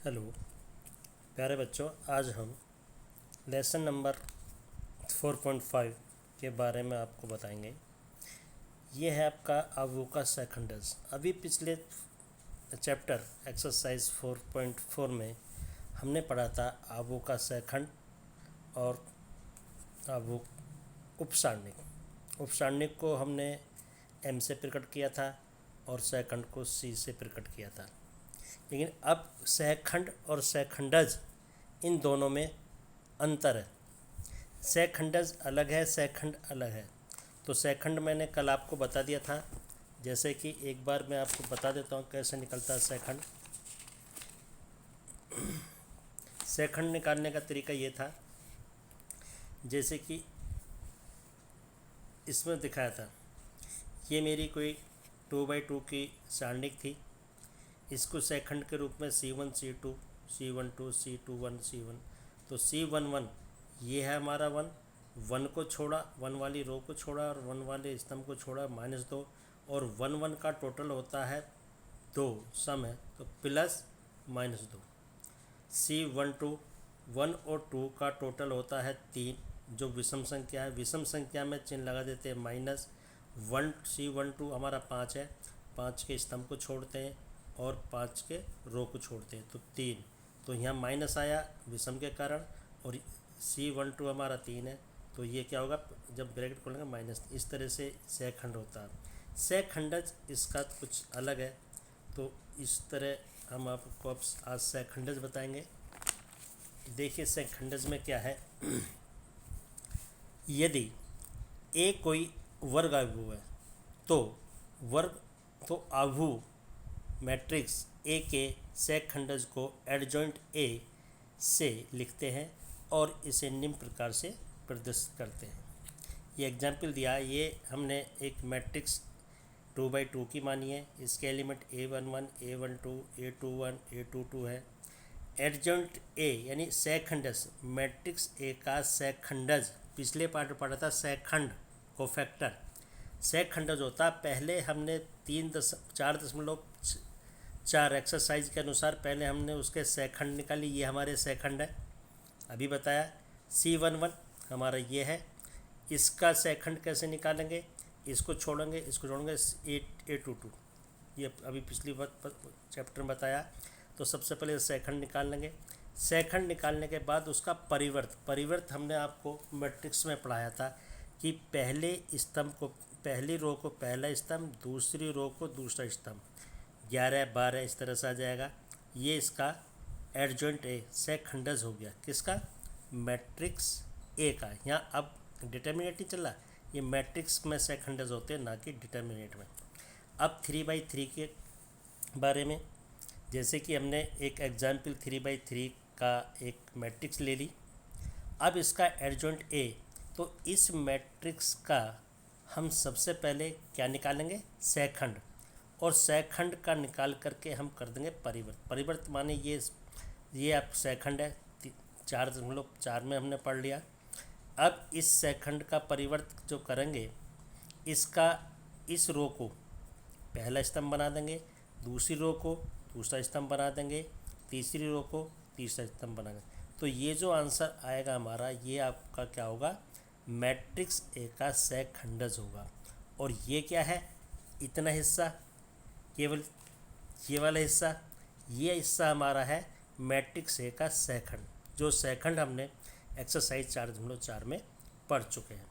Hello प्यारे बच्चों, आज हम लेसन नंबर 4.5 के बारे में आपको बताएंगे। ये है आपका अवोका सेकंडस। अभी पिछले चैप्टर एक्सरसाइज 4.4 में हमने पढ़ा था अवोका सेकंड और अवो उपसारणिक। उपसारणिक को हमने एम से प्रकट किया था और सेकंड को सी से प्रकट किया था। लेकिन अब सहखंड और सहखंडज इन दोनों में अंतर है। सहखंडज अलग है, सहखंड अलग है। तो सहखंड मैंने कल आपको बता दिया था। जैसे कि एक बार मैं आपको बता देता हूँ कैसे निकलता है सहखंड। सहखंड निकालने का तरीका ये था, जैसे कि इसमें दिखाया था। ये मेरी कोई 2x2 की सारणिक थी। इसको सेकंड के रूप में C1 C2 C12 C21 C1, तो C11 ये है हमारा वन को छोड़ा, वन वाली रो को छोड़ा और वन वाले स्तंभ को छोड़ा, -2, और वन का टोटल होता है 2, सम है तो प्लस -2। C12 1 और 2 का टोटल होता है 3, जो विषम संख्या है। विषम संख्या में चिन्ह लगा देते हैं -1। C12 हमारा 5 है, 5 के स्तंभ को छोड़ते हैं और 5 के रो को छोड़ते हैं तो 3। तो यहाँ माइनस आया विषम के कारण, और C12 हमारा 3 है तो ये क्या होगा, जब ब्रैकेट खोलेंगे माइनस। इस तरह से सहखंड होता है। सहखंडज इसका कुछ अलग है। तो इस तरह हम आपको अब आज सहखंडज बताएंगे। देखिए सहखंडज में क्या है। यदि ए कोई वर्ग आव्यूह है तो आव्यूह मैट्रिक्स ए के सहखंडज को एडजॉइंट ए से लिखते हैं और इसे निम्न प्रकार से प्रदर्शित करते हैं। ये एग्जाम्पल दिया है। ये हमने एक मैट्रिक्स 2x2 की मानी है। इसके element A11 A12 A21 A22 है। एडजॉइंट ए यानी सहखंडज, मैट्रिक्स ए का सहखंडज। पिछले पार्ट में पढ़ा था सहखंड कोफैक्टर। सहखंडज होता, पहले हमने 4.4 एक्सरसाइज के अनुसार पहले हमने उसके सहखंड निकाली। ये हमारे सहखंड है, अभी बताया। C11 हमारा ये है। इसका सहखंड कैसे निकालेंगे, इसको छोड़ेंगे A22, ये अभी पिछली चैप्टर में बताया। तो सबसे पहले सहखंड निकाल लेंगे। सहखंड निकालने के बाद उसका परिवर्त हमने आपको मैट्रिक्स में पढ़ाया था कि पहले स्तंभ को, पहली रो को पहला स्तंभ, दूसरी रो को दूसरा स्तंभ, 11 12 इस तरह से आ जाएगा। ये इसका एडजॉइंट ए सहखंडज हो गया। किसका, मैट्रिक्स ए का। यहाँ अब डिटर्मिनेट नहीं चला, ये मैट्रिक्स में सहखंडज होते हैं, ना कि डिटर्मिनेट में। अब 3x3 के बारे में, जैसे कि हमने एक एग्जाम्पल 3x3 का एक मैट्रिक्स ले ली। अब इसका एडजॉइंट ए, तो इस मैट्रिक्स का हम सबसे पहले क्या निकालेंगे, सहखंड। और सहखंड का निकाल करके हम कर देंगे परिवर्त माने ये आप सहखंड है 4.4 में हमने पढ़ लिया। अब इस सहखंड का परिवर्त जो करेंगे, इसका इस रो को पहला स्तंभ बना देंगे, दूसरी रो को दूसरा स्तंभ बना देंगे, तीसरी रो को तीसरा स्तंभ बना देंगे। तो ये जो आंसर आएगा हमारा, ये आपका क्या होगा, मैट्रिक्स ए का सहखंडज होगा। और ये क्या है, इतना हिस्सा, केवल ये वाला हिस्सा, ये हिस्सा हमारा है मैट्रिक्स ए का सहखंड, जो सहखंड हमने एक्सरसाइज 4.4 में पढ़ चुके हैं।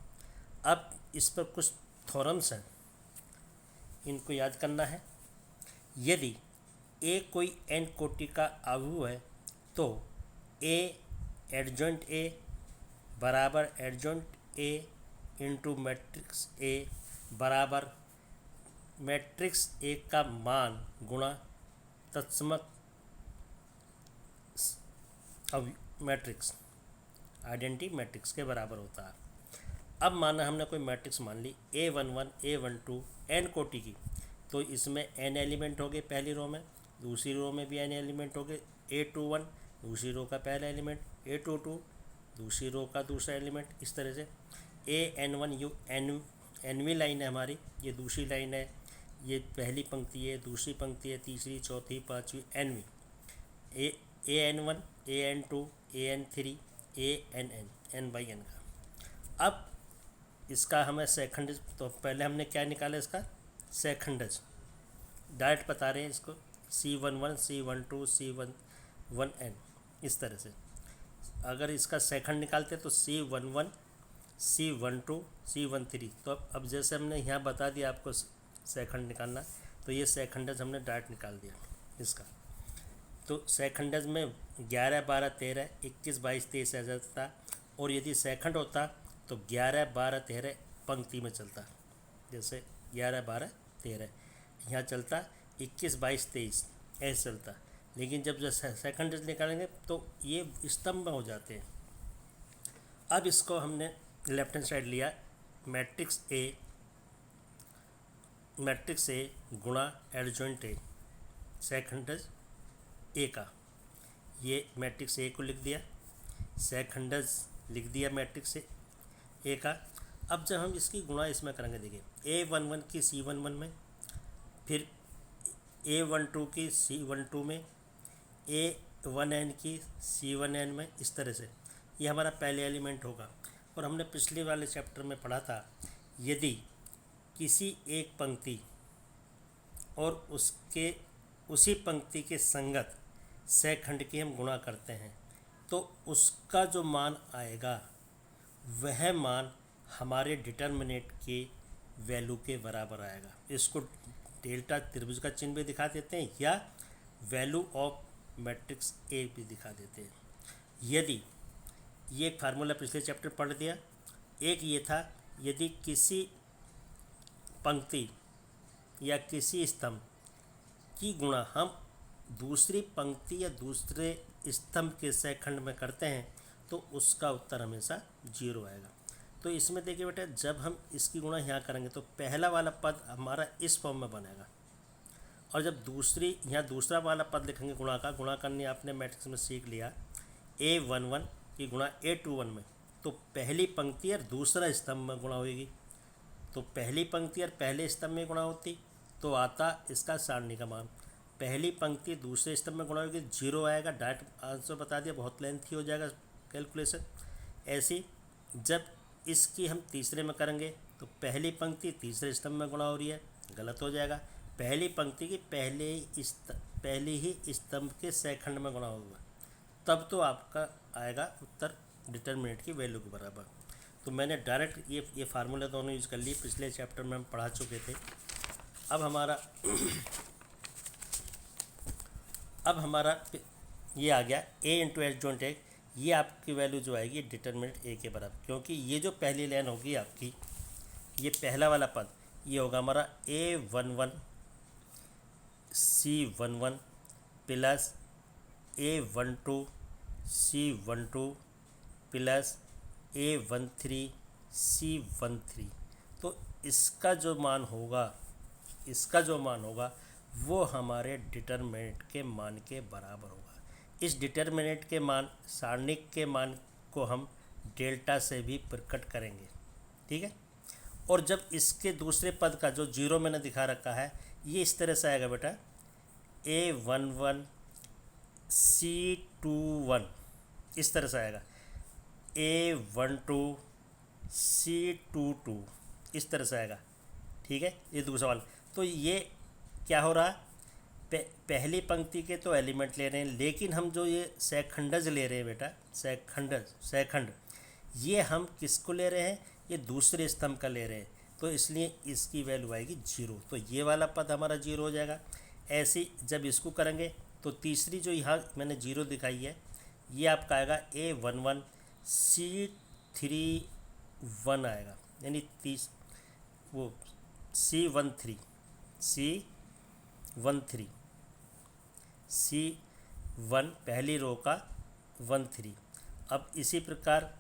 अब इस पर कुछ थ्योरम्स हैं, इनको याद करना है। यदि ए कोई n कोटि का अवयव है तो ए एडजॉइंट ए बराबर adjoint A into matrix A बराबर मैट्रिक्स ए का मान गुणा तत्समक मैट्रिक्स, आइडेंटिटी मैट्रिक्स के बराबर होता है। अब माना हमने कोई मैट्रिक्स मान ली A11 A12 n कोटि की, तो इसमें n एलिमेंट हो गए पहली रो में, दूसरी रो में भी n एलिमेंट हो गए। A21 दूसरी रो का पहला एलिमेंट, A22 दूसरी रो का दूसरा एलिमेंट, इस तरह से AN1 nवीं लाइन है हमारी, ये दूसरी लाइन है, ये पहली पंक्ति है, दूसरी पंक्ति है, तीसरी चौथी पाँचवीं nवीं। an1, an2, an3, ann, n by n का। अब इसका हमें सेकंड, तो पहले हमने क्या निकाला इसका सेकंडज, डायरेक्ट बता रहे हैं इसको C11, C12, C11n, इस तरह से। अगर इसका सेकंड निकालते तो C11, C12, C13। तो अब जैसे हमने यहाँ बता दिया आपको सेकंड निकालना, तो ये सेकंडज हमने डायरेक्ट निकाल दिया इसका। तो सेकंडज में 11, 12, 13, 21, 22, 23 आ जाता, और यदि सेकंड होता तो 11, 12, 13 पंक्ति में चलता। जैसे 11, 12, 13 यहाँ चलता, 21, 22, 23 ऐसे चलता। लेकिन जब सेकंड निकालेंगे तो ये स्तंभ में हो जाते हैं। अब इसको हमने लेफ्ट हैंड साइड लिया, मैट्रिक्स ए गुणा एडजॉइंट ए, सेकंडज ए का, ये मैट्रिक्स ए को लिख दिया, सेकंडज लिख दिया मैट्रिक्स ए का। अब जब हम इसकी गुणा इसमें करेंगे, देखिए A11 की C11 में, फिर A12 की C12 में, A1n की C1n में, इस तरह से ये हमारा पहले एलिमेंट होगा। और हमने पिछले वाले चैप्टर में पढ़ा था, यदि किसी एक पंक्ति और उसके उसी पंक्ति के संगत सेकंड की हम गुणा करते हैं तो उसका जो मान आएगा वह मान हमारे डिटर्मिनेंट के वैल्यू के बराबर आएगा। इसको डेल्टा त्रिभुज का चिन्ह भी दिखा देते हैं, या वैल्यू ऑफ मैट्रिक्स ए भी दिखा देते हैं। यदि ये एक फार्मूला पिछले चैप्टर पढ़ दिया, एक ये था, यदि किसी पंक्ति या किसी स्तंभ की गुणा हम दूसरी पंक्ति या दूसरे स्तंभ के सेकंड में करते हैं तो उसका उत्तर हमेशा 0 आएगा। तो इसमें देखिए बेटा, जब हम इसकी गुणा यहाँ करेंगे तो पहला वाला पद हमारा इस फॉर्म में बनेगा, और जब यहाँ दूसरा वाला पद लिखेंगे गुणा का, गुणा करने आपने मैट्रिक्स में सीख लिया A11 की गुणा A21 में, तो पहली पंक्ति और दूसरा स्तंभ में गुणा होगी। तो पहली पंक्ति और पहले स्तंभ में गुणा होती तो आता इसका सारणी का मान, पहली पंक्ति दूसरे स्तंभ में गुणा होगी 0 आएगा। डायरेक्ट आंसर बता दिया, बहुत लेंथी हो जाएगा कैलकुलेशन। ऐसी जब इसकी हम तीसरे में करेंगे तो पहली पंक्ति तीसरे स्तंभ में गुणा हो रही है, गलत हो जाएगा। पहली पंक्ति की पहले ही स्तंभ के सेकंड में गुणा होगा, तब तो आपका आएगा उत्तर डिटर्मिनेंट की वैल्यू के बराबर। तो मैंने डायरेक्ट ये फार्मूला दोनों यूज़ कर लिए, पिछले चैप्टर में हम पढ़ा चुके थे। अब हमारा ये आ गया A इंटू एडजॉइंट ए, ये आपकी वैल्यू जो आएगी डिटर्मिनेंट ए के बराबर, क्योंकि ये जो पहली लाइन होगी आपकी, ये पहला वाला पद ये होगा हमारा A11 C11 plus A12 C12 plus A13 C13। तो इसका जो मान होगा वो हमारे डिटर्मिनेंट के मान के बराबर होगा। इस डिटर्मिनेंट के मान, सारणिक के मान को हम डेल्टा से भी प्रकट करेंगे, ठीक है। और जब इसके दूसरे पद का जो 0 मैंने दिखा रखा है, ये इस तरह से आएगा बेटा, A11 C21 इस तरह से आएगा, A12 C22 इस तरह से आएगा, ठीक है। ये दूसरा वाला, तो ये क्या हो रहा, पहली पंक्ति के तो एलिमेंट ले रहे हैं, लेकिन हम जो ये सेकंडज ले रहे हैं बेटा, सेकंड ये हम किसको ले रहे हैं, ये दूसरे स्तंभ का ले रहे हैं, तो इसलिए इसकी वैल्यू आएगी 0। तो ये वाला पद हमारा 0 हो जाएगा। ऐसे जब इसको करेंगे तो तीसरी जो यहाँ मैंने 0 दिखाई है, ये आपका आएगा A11 C31 आएगा, यानी वो C13 C1 पहली रो का 13। अब इसी प्रकार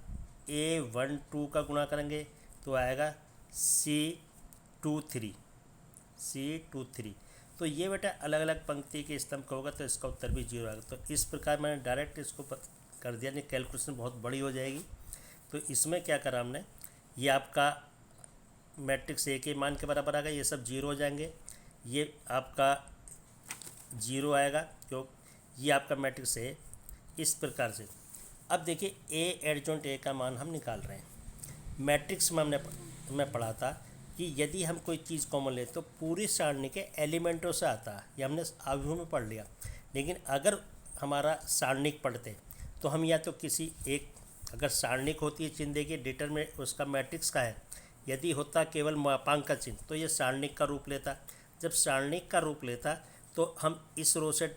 A12 का गुणा करेंगे तो आएगा C23। तो ये बेटा अलग अलग पंक्ति के स्तंभ का होगा, तो इसका उत्तर भी 0 आएगा। तो इस प्रकार मैंने डायरेक्ट इसको कर दिया, नहीं कैलकुलेशन बहुत बड़ी हो जाएगी। तो इसमें क्या करा हमने, ये आपका मैट्रिक्स ए के मान के बराबर आ गया, ये सब 0 हो जाएंगे, ये आपका 0 आएगा, क्यों, ये आपका मैट्रिक्स ए इस प्रकार से। अब देखिए ए एडजॉइंट ए का मान हम निकाल रहे हैं। मैट्रिक्स में मैं पढ़ा था कि यदि हम कोई चीज़ कॉमन ले तो पूरी सारणी के एलिमेंटों से आता है, ये हमने आव्यूह में पढ़ लिया। लेकिन अगर हमारा सारणिक पढ़ते तो हम या तो किसी एक, अगर सारणिक होती है चिन्ह देखिए डिटरमिनेंट उसका मैट्रिक्स का है, यदि होता केवल मापांक का चिन्ह तो ये सारणिक का रूप लेता। जब सारणिक का रूप लेता तो हम इस रो से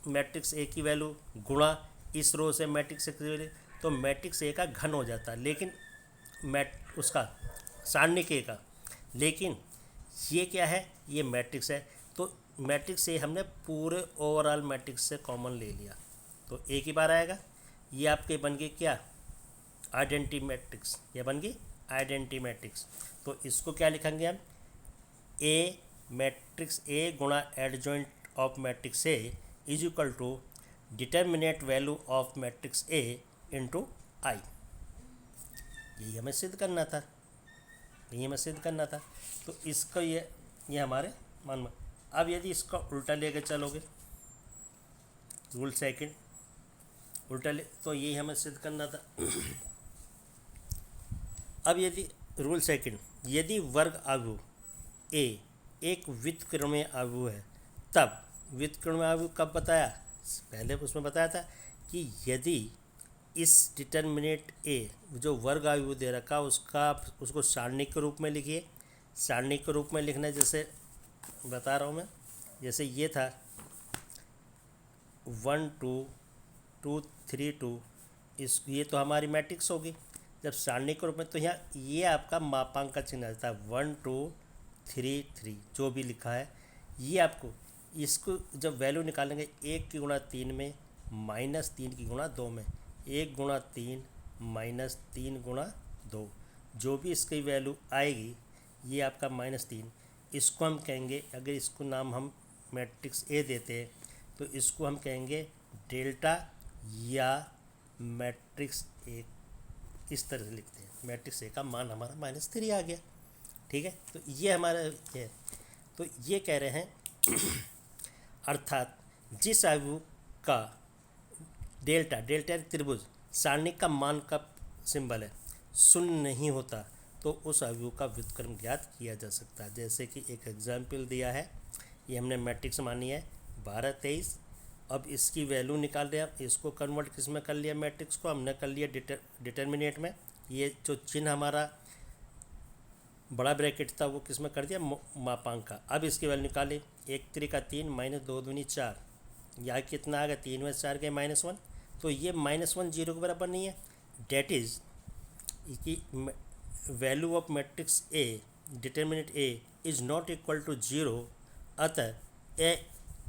मैट्रिक्स ए की वैल्यू गुणा इस रो से मैट्रिक्स ए की वैल्यू, तो मैट्रिक्स ए का घन हो जाता। लेकिन उसका सारणिक ए का, लेकिन ये क्या है, ये मैट्रिक्स है, तो मैट्रिक्स ए हमने पूरे ओवरऑल मैट्रिक्स से कॉमन ले लिया, तो ए की बार आएगा। ये आपके बन गई क्या, आइडेंटिटी मैट्रिक्स, ये बन गई आइडेंटिटी मैट्रिक्स। तो इसको क्या लिखेंगे हम, ए मैट्रिक्स ए गुणा adjoint of matrix A is equal to determinate value of matrix A into I. यही हमें सिद्ध करना था, यही हमें सिद्ध करना था। तो इसको ये हमारे मान में। अब यदि इसका उल्टा लेके चलोगे, रूल सेकंड उल्टा ले, तो यही हमें सिद्ध करना था। अब यदि रूल सेकंड, यदि वर्ग आव्यूह ए एक व्युत्क्रमणीय आव्यूह है, तब व्युत्क्रमणीय आव्यूह कब बताया, पहले उसमें बताया था कि यदि इस डिटर्मिनेंट ए जो वर्ग आव्यूह दे रखा उसको सारणिक के रूप में लिखिए। सारणिक के रूप में लिखना है, जैसे बता रहा हूँ मैं, जैसे ये था 1 2 2 3 2, ये तो हमारी मैट्रिक्स होगी। जब सारणिक के रूप में, तो यहाँ ये आपका मापांक का चिन्ह आता है 1 2 3 3 जो भी लिखा है, ये आपको इसको जब वैल्यू निकालेंगे 1 की गुणा 3 में माइनस 3 की गुणा 2 में, 1 गुणा 3 माइनस 3 गुणा 2, जो भी इसकी वैल्यू आएगी ये आपका -3, इसको हम कहेंगे, अगर इसको नाम हम मैट्रिक्स ए देते हैं तो इसको हम कहेंगे डेल्टा या मैट्रिक्स ए, इस तरह से लिखते हैं। मैट्रिक्स ए का मान हमारा -3 आ गया, ठीक है। तो ये हमारा है, तो ये कह रहे हैं अर्थात जिस आव्यूह का डेल्टा त्रिभुज सारणिक का मान का सिंबल है शून्य नहीं होता तो उस आव्यूह का व्युत्क्रम ज्ञात किया जा सकता है। जैसे कि एक एग्जाम्पल दिया है, ये हमने मैट्रिक्स मानी है 12 23। अब इसकी वैल्यू निकाल रहे हैं, इसको कन्वर्ट किस में कर लिया, मैट्रिक्स को हमने कर लिया डिटर्मिनेंट में। ये जो चिन्ह हमारा बड़ा ब्रैकेट था वो किस में कर दिया, मापांक का। अब इसकी वैल्यू निकाली, 1 3 3 माइनस 2 दूनी 4, यहाँ कितना आ गया 3 में 4 के -1, तो ये -1 0 के बराबर नहीं है। डेट इज़ कि value of matrix A determinant A is not equal to 0, अतः ए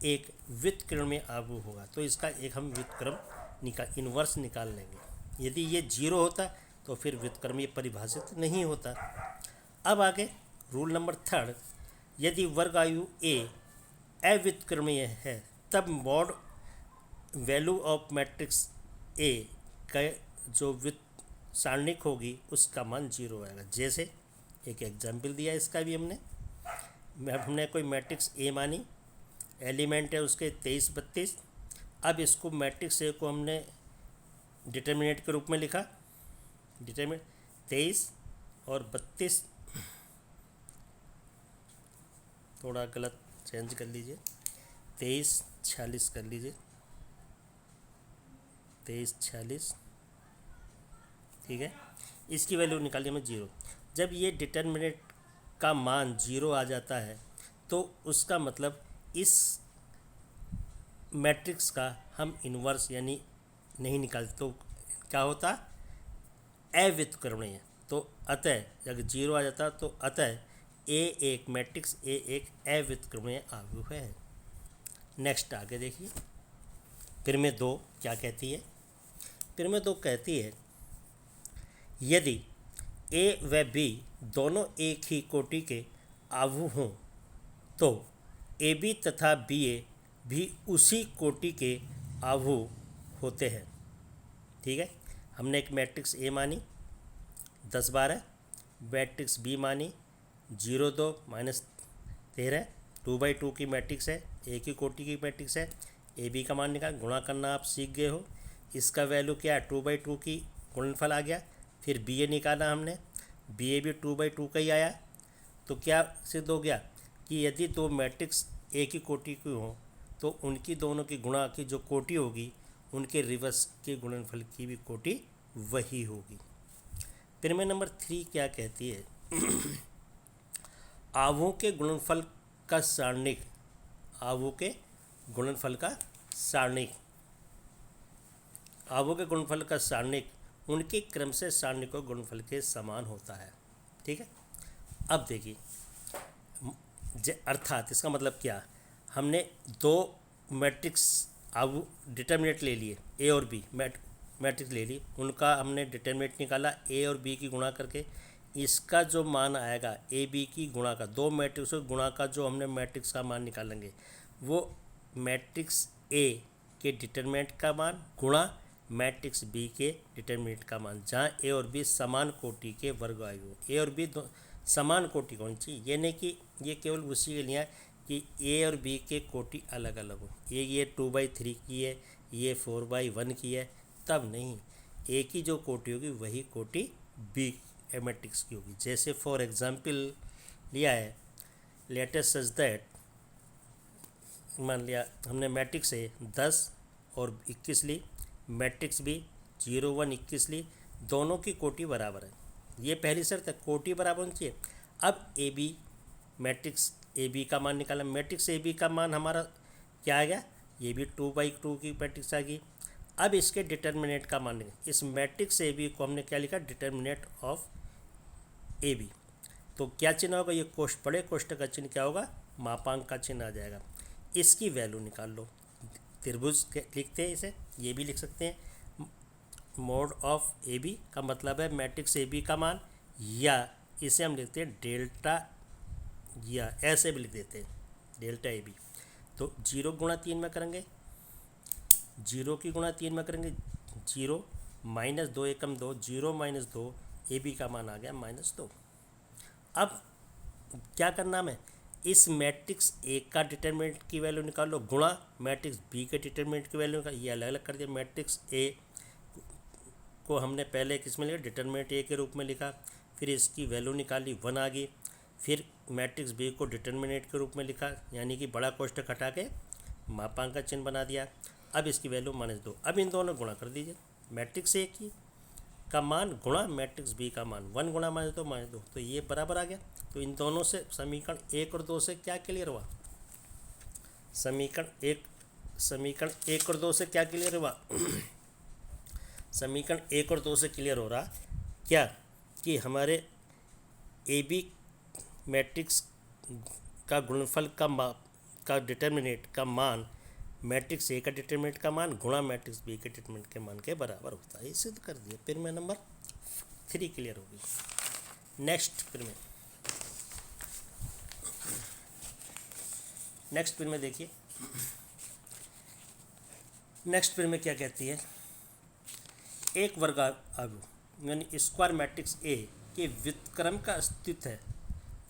एक व्युत्क्रमणीय आव्यूह होगा। तो इसका एक हम व्युत्क्रम इन्वर्स निकाल लेंगे। यदि ये 0 होता तो फिर व्युत्क्रमीय परिभाषित नहीं होता। अब आगे रूल नंबर 3, यदि वर्ग आव्यूह ए अव्युत्क्रमणीय है तब mod value of matrix A का जो सारणिक होगी उसका मान 0 आएगा। जैसे एक एग्जाम्पल दिया इसका भी हमने कोई मैट्रिक्स ए मानी, एलिमेंट है उसके 23 32। अब इसको मैट्रिक्स ए को हमने डिटर्मिनेंट के रूप में लिखा, डिटर्मिनेंट 23 और 32, थोड़ा गलत चेंज कर लीजिए, 23 46 कर लीजिए, 23 46, ठीक है। इसकी वैल्यू निकालिए हमें 0। जब ये डिटर्मिनेंट का मान 0 आ जाता है तो उसका मतलब इस मैट्रिक्स का हम इन्वर्स यानी नहीं निकालते, तो क्या होता, अव्युत्क्रमणीय। तो अतः अगर 0 आ जाता तो अतः ए एक मैट्रिक्स ए एक अव्युत्क्रमणीय आव्यूह है। नेक्स्ट आगे देखिए, प्रमेय 2 क्या कहती है। प्रमेय 2 कहती है यदि ए व बी दोनों एक ही कोटि के आव्यूह हों तो ए बी तथा बी ए भी उसी कोटि के आव्यूह होते हैं, ठीक है। हमने एक मैट्रिक्स ए मानी 10 12, मैट्रिक्स बी मानी 0 2 -13, 2/2 की मैट्रिक्स है, एक ही कोटि की मैट्रिक्स है। ए बी का मान निकाल, गुणा करना आप सीख गए हो, इसका वैल्यू क्या है 2/2 की गुणनफल आ गया। फिर बी ए निकाला हमने, बी ए भी 2/2 का ही आया। तो क्या सिद्ध हो गया कि यदि दो मैट्रिक्स एक ही कोटि की हों तो उनकी दोनों की गुणा की जो कोटि होगी उनके रिवर्स के गुणनफल की भी कोटि वही होगी। प्रमेय नंबर 3 क्या कहती है? आवों के गुणनफल का सारणिक, आवों के गुणनफल का सारणिक, आवों के गुणनफल का सारणिक उनके क्रम से सारणिकों गुणनफल के समान होता है। ठीक है, अब देखिए अर्थात इसका मतलब क्या, हमने दो मैट्रिक्स अब डिटर्मिनेंट ले लिए ए और बी, मैट्रिक्स ले ली, उनका हमने डिटर्मिनेंट निकाला ए और बी की गुणा करके। इसका जो मान आएगा ए बी की गुणा का, दो मैट्रिक्स के गुणा का जो हमने मैट्रिक्स का मान निकालेंगे वो मैट्रिक्स ए के डिटर्मिनेंट का मान गुणा मैट्रिक्स बी के डिटर्मिनेंट का मान, जहाँ ए और बी समान कोटि के वर्ग आयु, ए और बी समान कोटि कौन सी, ये नहीं कि ये केवल उसी के लिए है कि ए और बी के कोटि अलग अलग हो, ये 2/3 की है, ये 4/1 की है, तब नहीं, ए की जो कोटि होगी वही कोटि बी मैट्रिक्स की होगी। जैसे फॉर एग्जांपल लिया है, लेट अस सच दैट, मान लिया हमने मैट्रिक्स ए 10 और 21 ली, मैट्रिक्स बी 0 1 21 ली, दोनों की कोटि बराबर है। ये पहली शर्त है, कोटि बराबर होनी चाहिए। अब A B, matrix A B का मान निकाला, मैट्रिक्स ए बी का मान हमारा क्या आ गया, ये भी 2/2 की मैट्रिक्स आ गई। अब इसके डिटर्मिनेंट का मान निकाला, इस मैट्रिक्स ए बी को हमने क्या लिखा, डिटर्मिनेंट ऑफ ए बी। तो क्या चिन्ह होगा, ये बड़े कोष्ठक का चिन्ह क्या होगा, मापांक का चिन्ह आ जाएगा। इसकी वैल्यू निकाल लो, त्रिभुज लिखते हैं इसे, ये भी लिख सकते हैं, मोड ऑफ ए बी का मतलब है मैट्रिक्स ए बी का मान, या इसे हम लिखते हैं डेल्टा, या ऐसे भी लिख देते हैं डेल्टा ए बी। तो 0 गुणा 3 में करेंगे, 0 की गुणा 3 में करेंगे 0 -2 एकम 2, 0 -2, ए बी का मान आ गया -2। अब क्या करना है, इस मैट्रिक्स ए का डिटर्मिनेंट की वैल्यू निकालो गुणा मैट्रिक्स बी के डिटर्मिनेंट की वैल्यू निकालो, ये अलग अलग कर दिया। मैट्रिक्स ए को हमने पहले किस में लिखा, डिटर्मिनेंट ए के रूप में लिखा, फिर इसकी वैल्यू निकाली 1 आ गई, फिर मैट्रिक्स बी को डिटर्मिनेंट के रूप में लिखा, यानी कि बड़ा कोष्ठक हटा के मापांक का चिन्ह बना दिया। अब इसकी वैल्यू -2, अब इन दोनों गुणा कर दीजिए, मैट्रिक्स ए की का मान गुणा मैट्रिक्स बी का मान, 1 गुणा -2, तो ये बराबर आ गया। तो इन दोनों से समीकरण 1 और 2 से क्या क्लियर हुआ, समीकरण 1 और 2 से क्या क्लियर हुआ समीकरण 1 और 2 से क्लियर हो रहा क्या कि हमारे ए बी मैट्रिक्स का गुणनफल का डिटर्मिनेंट का मान मैट्रिक्स ए का डिटर्मिनेंट का मान गुणा मैट्रिक्स बी के डिटर्मिनेंट के मान के बराबर होता है। ये सिद्ध कर दिया, प्रमेय नंबर 3 क्लियर होगी। नेक्स्ट प्रमेय देखिए, नेक्स्ट प्रमेय क्या कहती है, एक वर्ग आव्यूह यानी स्क्वायर मैट्रिक्स ए के व्युत्क्रम का अस्तित्व है,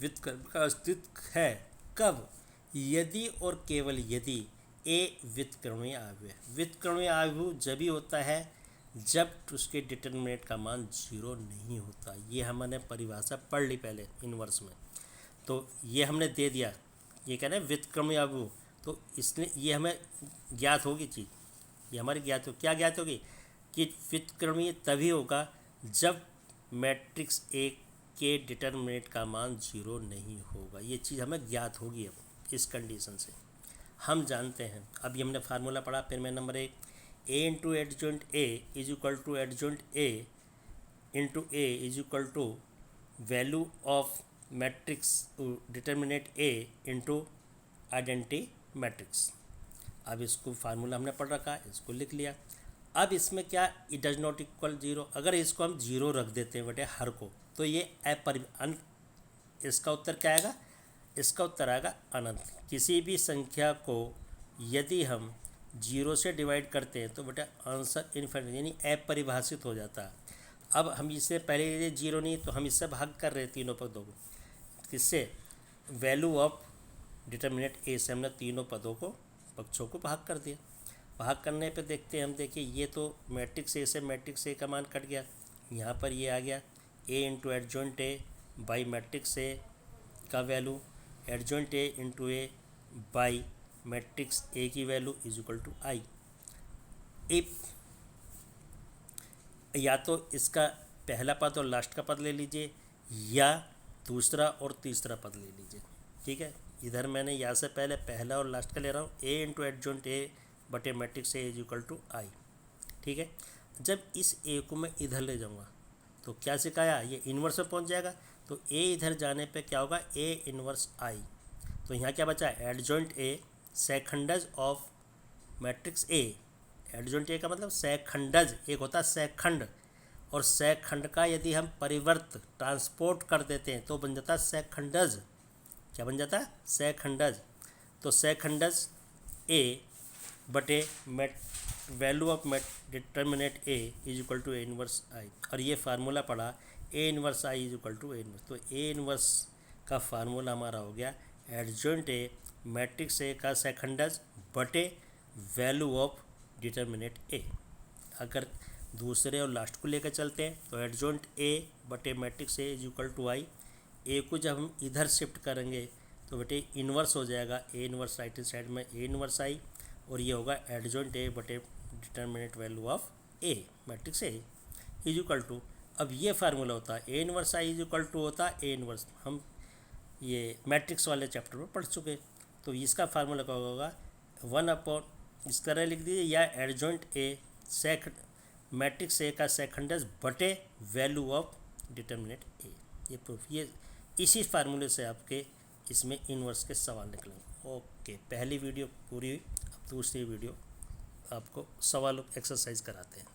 व्युत्क्रम का अस्तित्व है कब, यदि और केवल यदि ए व्युत्क्रमीय आव्यूह है। व्युत्क्रमीय आव्यूह जब ही होता है जब उसके डिटर्मिनेंट का मान 0 नहीं होता। ये हमने परिभाषा पढ़ ली पहले इनवर्स में, तो ये हमने दे दिया, ये कहना है व्युत्क्रमीय आव्यूह, तो इसने ये हमें ज्ञात होगी चीज़, ये हमारी ज्ञात हो, क्या ज्ञात होगी कि व्युत्क्रमीय तभी होगा जब मैट्रिक्स ए के डिटर्मिनेंट का मान 0 नहीं होगा। ये चीज़ हमें ज्ञात होगी। अब इस कंडीशन से हम जानते हैं, अभी हमने फार्मूला पढ़ा प्रमेय number 1, A into adjoint A is equal to adjoint A into A is equal to value of matrix determinant A into identity matrix. अब इसको फार्मूला हमने पढ़ रखा है, इसको लिख लिया। अब इसमें क्या, इट डज नॉट इक्वल 0, अगर इसको हम 0 रख देते हैं बेटे हर को, तो ये इसका उत्तर क्या आएगा, इसका उत्तर आएगा अनंत। किसी भी संख्या को यदि हम 0 से डिवाइड करते हैं तो बेटा आंसर इनफिनिटी यानी अपरिभाषित हो जाता है। अब हम इससे पहले ये 0 नहीं, तो हम इससे भाग कर रहे हैं तीनों पदों को, किससे, वैल्यू ऑफ डिटर्मिनेंट ए से हमने तीनों पदों को, पक्षों को भाग कर दिया। भाग करने पे देखते हैं हम, देखिए ये तो मैट्रिक्स ए से मैट्रिक्स ए का मान कट गया, यहाँ पर ये आ गया A into adjoint A by matrix A का value, adjoint A into A by matrix A की value is equal to I. If या तो इसका पहला पद और लास्ट का पद ले लीजिए, या दूसरा और तीसरा पद ले लीजिए। ठीक है, इधर मैंने यहाँ से पहले पहला और लास्ट का ले रहा हूँ, ए इंटू एडजॉइंट ए बटे matrix A is equal to I. ठीक है, जब इस ए को मैं इधर ले जाऊँगा तो क्या सिखाया, ये इन्वर्स में पहुँच जाएगा, तो ए इधर जाने पे क्या होगा, ए इन्वर्स आई। तो यहाँ क्या बचा, adjoint A seconds of matrix A. Adjoint A का मतलब सेकंडज, एक होता है सेकंड, और सेकंड का यदि हम परिवर्त ट्रांसपोर्ट कर देते हैं तो बन जाता है सेकंडज। क्या बन जाता है, सेकंडज। तो सेकंडज ए बटे value of determinant A is equal to A inverse I, और ये फार्मूला पड़ा A inverse I is equal to A inverse. तो ए इनवर्स का फार्मूला हमारा हो गया एडजॉइंट ए मैट्रिक्स ए का सेकंडज बटे वैल्यू ऑफ डिटर्मिनेट ए। अगर दूसरे और लास्ट को लेकर चलते हैं तो एडजॉइंट ए बटे matrix A is equal to I. A को जब हम इधर शिफ्ट करेंगे तो बेटे इन्वर्स हो जाएगा, A inverse right hand side में ए इन्वर्स आई, और ये होगा एडजॉइंट ए बटे determinant value of A matrix A is equal to, अब ये फार्मूला होता है A inverse I is equal to होता है ए इन्वर्स, हम ये मैट्रिक्स वाले चैप्टर में पढ़ चुके। तो इसका फार्मूला क्या होगा, 1 इस तरह लिख दीजिए, या एडजॉइंट ए मैट्रिक्स ए का सेकंडस बटे वैल्यू ऑफ डिटर्मिनेट ए। ये प्रूफ, ये इसी फार्मूले से आपके इसमें इन्वर्स के सवाल निकलेंगे। ओके, पहली वीडियो पूरी हुई, अब दूसरी वीडियो आपको सवाल एक्सरसाइज कराते हैं।